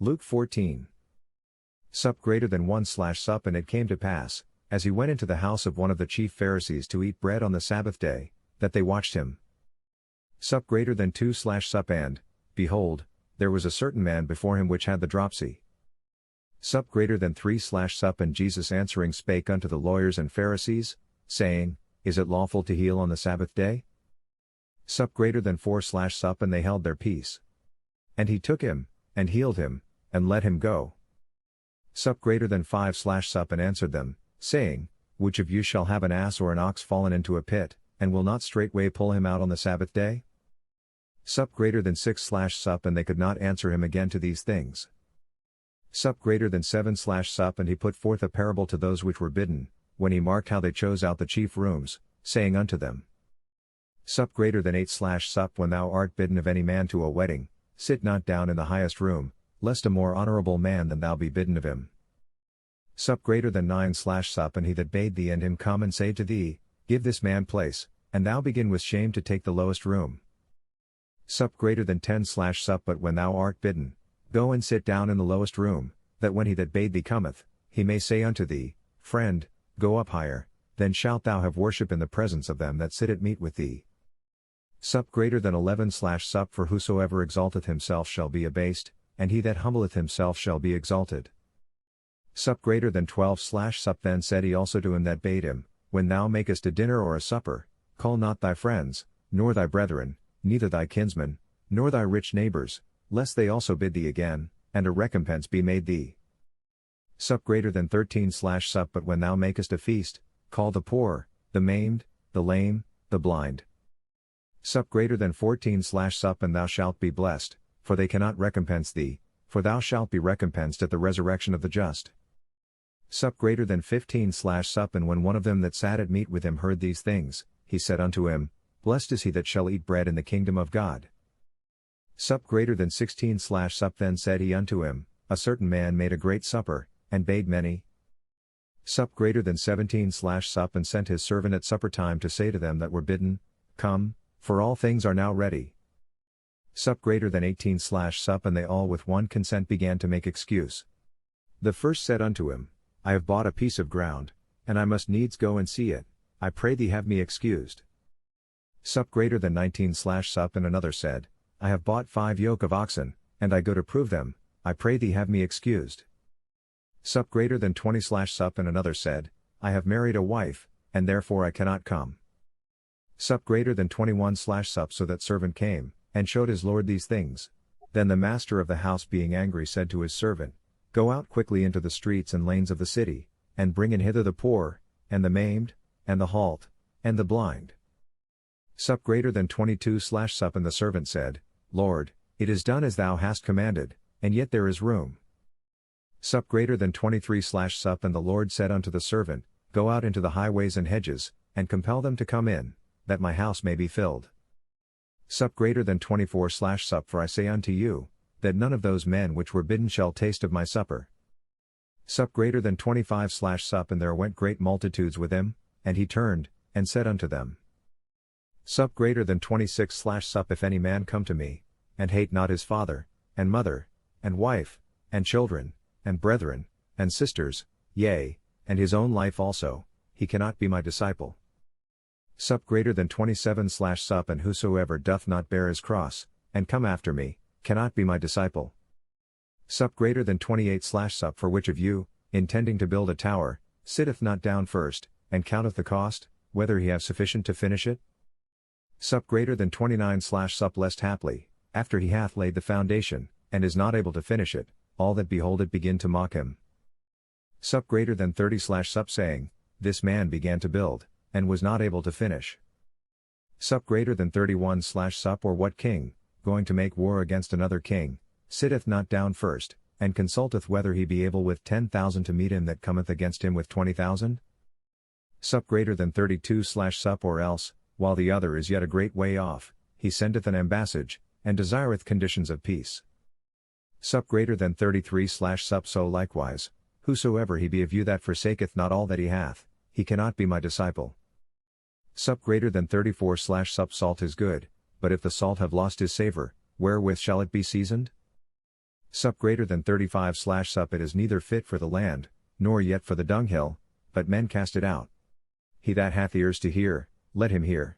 Luke 14. Sup greater than 1/sup. And it came to pass, as he went into the house of one of the chief Pharisees to eat bread on the Sabbath day, that they watched him. Sup greater than 2/sup. And, behold, there was a certain man before him which had the dropsy. Sup greater than 3/sup. And Jesus answering spake unto the lawyers and Pharisees, saying, Is it lawful to heal on the Sabbath day? Sup greater than 4/sup. And they held their peace. And he took him, and healed him, and let him go. Sup greater than 5/sup. And answered them, saying, Which of you shall have an ass or an ox fallen into a pit, and will not straightway pull him out on the Sabbath day? Sup greater than 6/sup. And they could not answer him again to these things. Sup greater than 7/sup. And he put forth a parable to those which were bidden, when he marked how they chose out the chief rooms, saying unto them. Sup greater than 8/sup. When thou art bidden of any man to a wedding, sit not down in the highest room, lest a more honorable man than thou be bidden of him. Sup greater than 9/sup. And he that bade thee and him come and say to thee, Give this man place, and thou begin with shame to take the lowest room. Sup greater than 10/sup. But when thou art bidden, go and sit down in the lowest room, that when he that bade thee cometh, he may say unto thee, Friend, go up higher, then shalt thou have worship in the presence of them that sit at meat with thee. Sup greater than 11/sup. For whosoever exalteth himself shall be abased, and he that humbleth himself shall be exalted. Sup greater than 12/sup. Then said he also to him that bade him, When thou makest a dinner or a supper, call not thy friends, nor thy brethren, neither thy kinsmen, nor thy rich neighbors, lest they also bid thee again, and a recompense be made thee. Sup greater than 13/sup. But when thou makest a feast, call the poor, the maimed, the lame, the blind. Sup greater than 14/sup. And thou shalt be blessed, for they cannot recompense thee, for thou shalt be recompensed at the resurrection of the just. Sup greater than 15/sup. And when one of them that sat at meat with him heard these things, he said unto him, Blessed is he that shall eat bread in the kingdom of God. Sup greater than 16/sup. Then said he unto him, A certain man made a great supper, and bade many. Sup greater than 17/sup. And sent his servant at supper time to say to them that were bidden, Come, for all things are now ready. Sup greater than 18/sup. And they all with one consent began to make excuse. The first said unto him, I have bought a piece of ground, and I must needs go and see it, I pray thee have me excused. Sup greater than 19/sup. And another said, I have bought 5 yoke of oxen, and I go to prove them, I pray thee have me excused. Sup greater than 20/sup. And another said, I have married a wife, and therefore I cannot come. Sup greater than 21/sup. So that servant came, and showed his lord these things. Then the master of the house being angry said to his servant, Go out quickly into the streets and lanes of the city, and bring in hither the poor, and the maimed, and the halt, and the blind. Sup greater than 22/sup. And the servant said, Lord, it is done as thou hast commanded, and yet there is room. Sup greater than 23/sup. And the Lord said unto the servant, Go out into the highways and hedges, and compel them to come in, that my house may be filled. Sup greater than 24/sup. For I say unto you, that none of those men which were bidden shall taste of my supper. Sup greater than 25/sup. And there went great multitudes with him, and he turned, and said unto them. Sup greater than 26/sup. If any man come to me, and hate not his father, and mother, and wife, and children, and brethren, and sisters, yea, and his own life also, he cannot be my disciple. Sup greater than 27/sup. And whosoever doth not bear his cross, and come after me, cannot be my disciple. Sup greater than 28/sup. For which of you, intending to build a tower, sitteth not down first, and counteth the cost, whether he have sufficient to finish it? Sup greater than 29/sup. Lest haply, after he hath laid the foundation, and is not able to finish it, all that behold it begin to mock him. Sup greater than 30/sup. Saying, This man began to build, and was not able to finish. Sup greater than 31/sup. Or what king, going to make war against another king, sitteth not down first, and consulteth whether he be able with 10,000 to meet him that cometh against him with 20,000? Sup greater than 32/sup. Or else, while the other is yet a great way off, he sendeth an ambassage, and desireth conditions of peace. Sup greater than 33/sup. So likewise, whosoever he be of you that forsaketh not all that he hath, he cannot be my disciple. Sup greater than 34/sup. Salt is good, but if the salt have lost his savor, wherewith shall it be seasoned? Sup greater than 35 Sup it is neither fit for the land, nor yet for the dunghill, but men cast it out. He that hath ears to hear, let him hear.